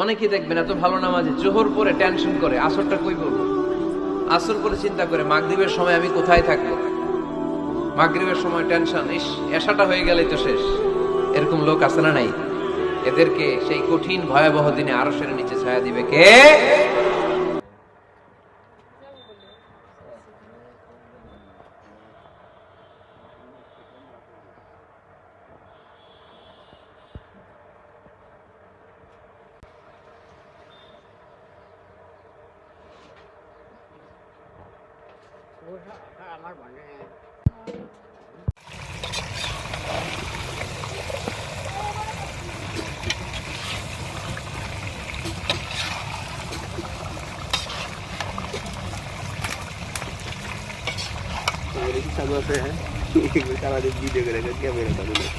অনেকেই দেখবেন এত ভালো নামাজে জোহর পরে টেনশন করে আসরটা কই পড়বো, আসর পরে চিন্তা করে মাগরিবের সময় আমি কোথায় থাকবো, মাগরিবের সময় টেনশন, ইস এশাটা হয়ে গেলেই তো শেষ। এরকম লোক আছে না নাই? এদেরকে সেই কঠিন ভয়াবহ দিনে আরশের নিচে ছায়া দিবে কে? আমার মনে sama saya kalau ada video kadang-kadang kamera tak boleh.